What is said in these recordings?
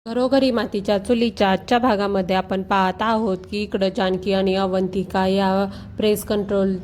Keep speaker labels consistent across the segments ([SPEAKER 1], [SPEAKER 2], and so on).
[SPEAKER 1] घरोघरी मातीच्या चुलीच्या आजच्या भागामध्ये आपण पाहत आहोत की इकडं जानकी आणि अवंतिका या प्रेस कंट्रोल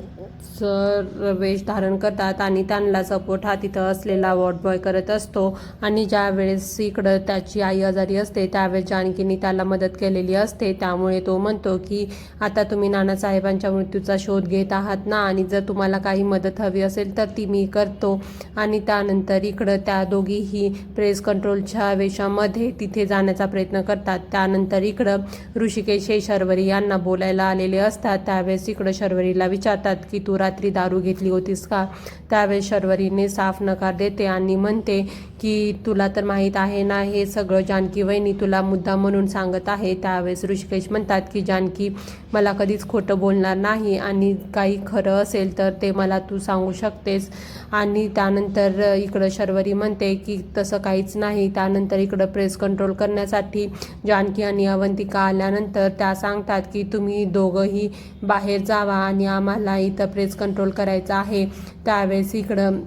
[SPEAKER 1] वेश धारण करतात आणि त्यांना सपोर्ट हा तिथं असलेला वॉर्ड बॉय करत असतो. आणि ज्या वेळेस इकडं त्याची आई आजारी असते त्यावेळेस जानकीने त्याला मदत केलेली असते. त्यामुळे तो म्हणतो की आता तुम्ही नानासाहेबांच्या मृत्यूचा शोध घेत आहात ना, आणि जर तुम्हाला काही मदत हवी असेल तर ती मी करतो. आणि त्यानंतर इकडं त्या दोघीही प्रेस कंट्रोलच्या वेशामध्ये तिथे जाण्याचा प्रयत्न करतात. त्यानंतर इकडं ऋषिकेश हे शर्वरी यांना बोलायला आलेले असतात. त्यावेळेस इकडं शर्वरीला विचारतात की तू रात्री दारू घेतली होतीस का. त्यावेळेस शर्वरीने साफ नकार देते आणि म्हणते की तुला तर माहीत आहे ना, हे सगळं जानकी वहिनी तुला मुद्दा म्हणून सांगत आहे. त्यावेळेस ऋषिकेश म्हणतात की जानकी मला कधीच खोटं बोलणार नाही आणि काही खरं असेल तर ते मला तू सांगू शकतेस. आणि त्यानंतर इकडं शर्वरी म्हणते की तसं काहीच नाही. त्यानंतर इकडं प्रेस कंट्रोल करण्यासाठी जानकी आणि अवंतिका आल्यानंतर त्या सांगतात की तुम्ही दोघंही बाहेर जावा आणि आम्हाला इथं प्रेस कंट्रोल करायचं आहे. त्यावेळेस इकडं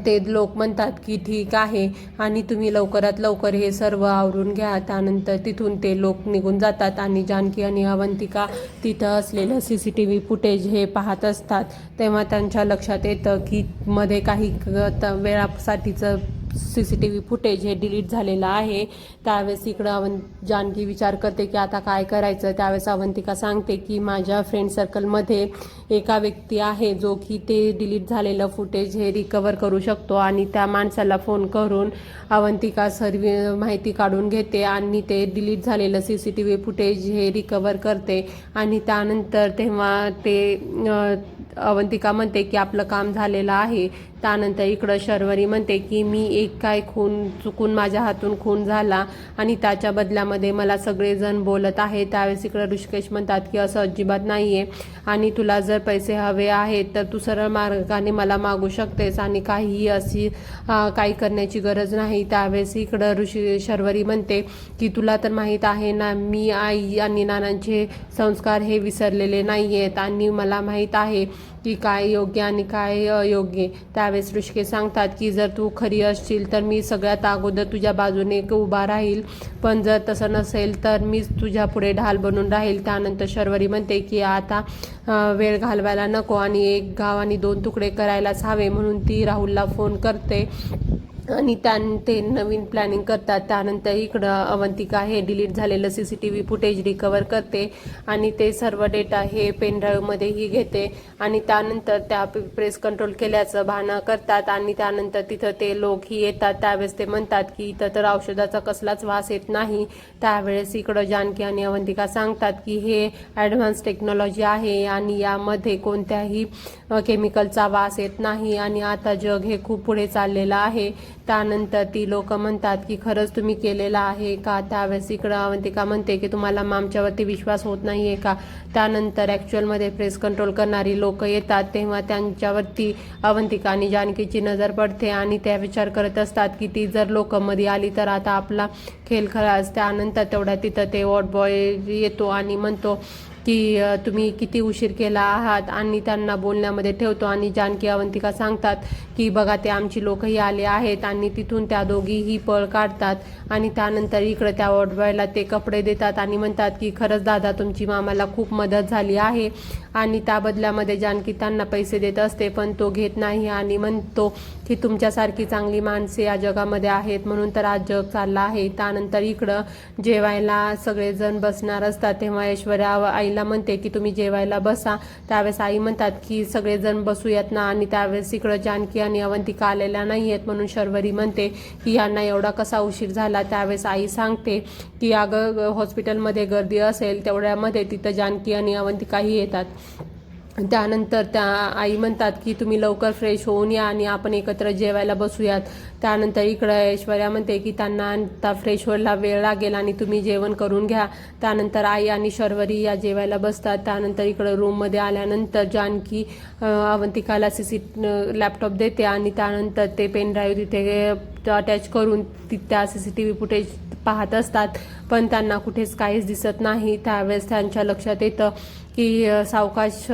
[SPEAKER 1] ते लोक म्हणतात की ठीक आहे आणि तुम्ही लवकरात लवकर हे सर्व आवरून घ्या. त्यानंतर तिथून ते लोक निघून जातात आणि जानकी आणि अवंतिका तिथं असलेलं CCTV फुटेज हे पाहत असतात. तेव्हा त्यांच्या लक्षात येतं की मध्ये काही वेळासाठीचं CCTV फुटेज हे डिलीट झालेलं आहे. त्यावेळेस इकडं जानकी विचार करते की आता काय करायचं. त्यावेळेस अवंतिका सांगते की माझ्या फ्रेंड सर्कलमध्ये एका व्यक्ती आहे जो की ते डिलीट झालेलं फुटेज हे रिकवर करू शकतो. आणि त्या माणसाला फोन करून अवंतिका सर्व माहिती काढून घेते आणि ते डिलीट झालेलं CCTV फुटेज हे रिकवर करते. आणि त्यानंतर तेव्हा ते अवंतिका म्हणते की आपलं काम झालेलं आहे. त्यानंतर इकडं शर्वरी म्हणते की मी एक काय चुकून माझ्या हातून खून झाला आणि त्याच्या बदल्यामध्ये मला सगळेजण बोलत आहे. त्यावेळेस इकडं ऋषिकेश म्हणतात की असं अजिबात नाही आहे आणि तुला जर पैसे हवे आहेत तर तू सरळ मार्गाने मला मागू शकतेस आणि काहीही अशी काही करण्याची गरज नाही. त्यावेळेस इकडं शर्वरी म्हणते की तुला तर माहीत आहे ना, मी आई आणि नानांचे संस्कार हे विसरलेले नाही आहेत आणि मला माहीत आहे की काय योग्य आणि काय अयोग्य. त्यावेळेस ऋषिकेश सांगतात की जर तू खरी असशील तर मी सगळ्यात अगोदर तुझ्या बाजूने उभा राहील, पण जर तसं नसेल तर मीच तुझ्या पुढे ढाल बनून राहील. त्यानंतर शर्वरी म्हणते की आता वेळ घालवायला नको आणि एक गाव आणि 2 तुकडे करायलाच हवे. म्हणून ती राहुलला फोन करते आणि ते नवीन प्लॅनिंग करतात. त्यानंतर इकडं अवंतिका हे डिलीट झालेलं CCTV फुटेज रिकवर करते आणि ते सर्व डेटा हे पेनड्राईव्हमध्येही घेते. आणि त्यानंतर त्या प्रेस कंट्रोल केल्याचं बहाणा करतात आणि त्यानंतर तिथं ते लोकही येतात. त्यावेळेस ते म्हणतात की इथं तर औषधाचा कसलाच वास येत नाही. त्यावेळेस इकडं जानकी आणि अवंतिका सांगतात की हे ॲडव्हान्स टेक्नॉलॉजी आहे आणि यामध्ये कोणत्याही केमिकलचा वास येत नाही आणि आता जग हे खूप पुढे चाललेलं आहे. त्यानंतर ती लोक म्हणतात की खरंच तुम्ही केलेलं आहे का. त्यावेळेस इकडं अवंतिका म्हणते की तुम्हाला आमच्यावरती विश्वास होत नाही आहे का. त्यानंतर ॲक्च्युअलमध्ये प्रेस कंट्रोल करणारी लोक येतात तेव्हा त्यांच्यावरती अवंतिका आणि जानकीची नजर पडते आणि त्या विचार करत असतात की ती जर लोक मध्ये आली तर आता आपला खेळ खलास. त्यानंतर तेवढ्या तिथं ते वॉर्ड बॉय येतो आणि म्हणतो की तुम्ही किती उशीर केला आहात आणि त्यांना बोलण्यामध्ये ठेवतो. आणि जानकी अवंतिका सांगतात की बघा ते आमची लोकही आले आहेत आणि तिथून त्या दोघीही पळ काढतात. आणि त्यानंतर इकडं त्या वॉर्डबॉयला ते कपडे देतात आणि म्हणतात की खरंच दादा तुमची आम्हाला खूप मदत झाली आहे. आणि त्या बदल्यामध्ये जानकी त्यांना पैसे देत असते पण तो घेत नाही आणि म्हणतो की तुमच्यासारखी चांगली माणसे या जगामध्ये आहेत म्हणून तर आज जग चाललं आहे. त्यानंतर इकडं जेवायला सगळेजण बसणार असतात तेव्हा ऐश्वर्या आईला म्हणते की तुम्ही जेवायला बसा. त्यावेळेस आई म्हणतात की सगळेजण बसूयात ना. आणि त्यावेळेस इकडं जानकी आणि अवंतिका आलेल्या नाही आहेत म्हणून शर्वरी म्हणते की यांना एवढा कसा उशीर झाला. त्यावेळेस आई सांगते की अगं हॉस्पिटलमध्ये गर्दी असेल तेवढ्यामध्ये तिथं जानकी आणि अवंतिकाही येतात. त्यानंतर त्या आई म्हणतात की तुम्ही लवकर फ्रेश होऊन या आणि आपण एकत्र जेवायला बसूयात. त्यानंतर इकडं ऐश्वर्या म्हणते की त्यांना आता फ्रेश व्हायला वेळ लागेल आणि तुम्ही जेवण करून घ्या. त्यानंतर आई आणि शर्वरी या जेवायला बसतात. त्यानंतर इकडं रूममध्ये आल्यानंतर जानकी अवंतिकाला लॅपटॉप देते आणि त्यानंतर ते पेनड्राईव्ह तिथे अटॅच करून त्या CCTV फुटेज पाहत असतात पण त्यांना कुठेच काहीच दिसत नाही. त्यावेळेस त्यांच्या लक्षात येतं की सावकाश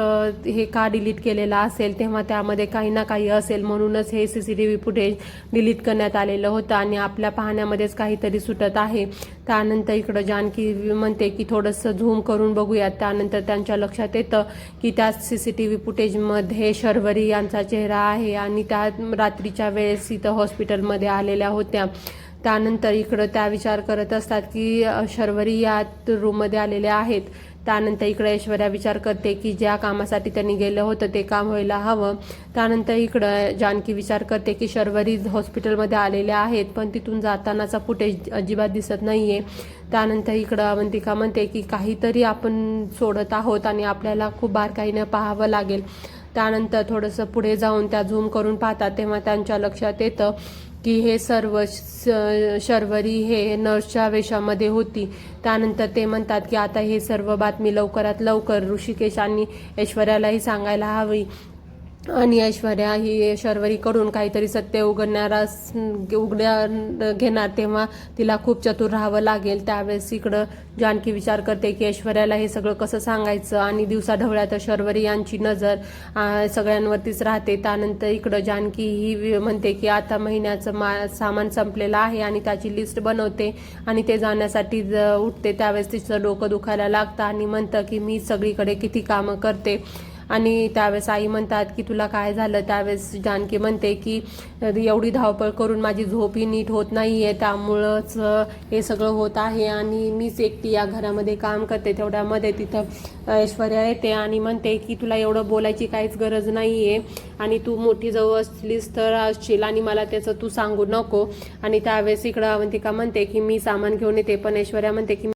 [SPEAKER 1] हे का डिलीट केलेलं असेल, तेव्हा त्यामध्ये काही ना काही असेल म्हणूनच हे CCTV फुटेज डिलीट करण्यात आलेलं होतं आणि आपल्या पाहण्यामध्येच काहीतरी सुटत आहे. त्यानंतर इकडं जानकी म्हणते की थोडंसं झूम करून बघूयात. त्यानंतर त्यांच्या लक्षात येतं की त्या CCTV फुटेजमध्ये शर्वरी यांचा चेहरा आहे आणि त्या रात्रीच्या वेळेस इथं हॉस्पिटलमध्ये आलेल्या होत्या. त्यानंतर इकडं त्या विचार करत असतात की शर्वरी या रूममध्ये आलेल्या आहेत. त्यानंतर इकडं ऐश्वर्या विचार करते की ज्या कामासाठी त्यांनी गेलं होतं ते काम व्हायला हवं. त्यानंतर इकडं जानकी विचार करते की शर्वरी हॉस्पिटलमध्ये आलेल्या आहेत पण तिथून जातानाचा फुटेज अजिबात दिसत नाही आहे. त्यानंतर इकडं अवंतिका म्हणते की काहीतरी आपण सोडत आहोत आणि आपल्याला खूप बारकाईनं पाहावं लागेल. त्यानंतर थोडंसं पुढे जाऊन त्या झूम करून पाहतात तेव्हा त्यांच्या लक्षात येतं की हे सर्व शर्वरी हे नर्सच्या वेशामध्ये होती. त्यानंतर ते म्हणतात की आता हे सर्व बातमी लवकरात लवकर ऋषिकेश आणि ऐश्वर्यालाही सांगायला हवी आणि ऐश्वर्या ही शर्वरीकडून काहीतरी सत्य उघड्या घेणार तेव्हा तिला खूप चतुर राहावं लागेल. त्यावेळेस इकडं जानकी विचार करते की ऐश्वर्याला हे सगळं कसं सांगायचं आणि दिवसाढवळ्यात शर्वरी यांची नजर सगळ्यांवरतीच राहते. त्यानंतर इकडं जानकी ही म्हणते की आता महिन्याचं सामान संपलेलं आहे आणि त्याची लिस्ट बनवते आणि ते जाण्यासाठी उठते. त्यावेळेस तिचं डोकं दुखायला लागतं आणि म्हणतं की मी सगळीकडे किती कामं करते आणि त्यावेळेस आई म्हणतात की तुला काय झालं. त्यावेळेस जानकी म्हणते की एवढी धावपळ करून माझी झोपही नीट होत नाही आहे, त्यामुळंच हे सगळं होत आहे आणि मीच एकटी या घरामध्ये काम करते. तेवढ्यामध्ये तिथं ऐश्वर्या येते आणि म्हणते की तुला एवढं बोलायची काहीच गरज नाही आहे आणि तू मोठी जाऊ असलीस तर असशील आणि मला त्याचं तू सांगू नको. आणि त्यावेळेस इकडं अवंतिका म्हणते की मी सामान घेऊन येते पण ऐश्वर्या म्हणते की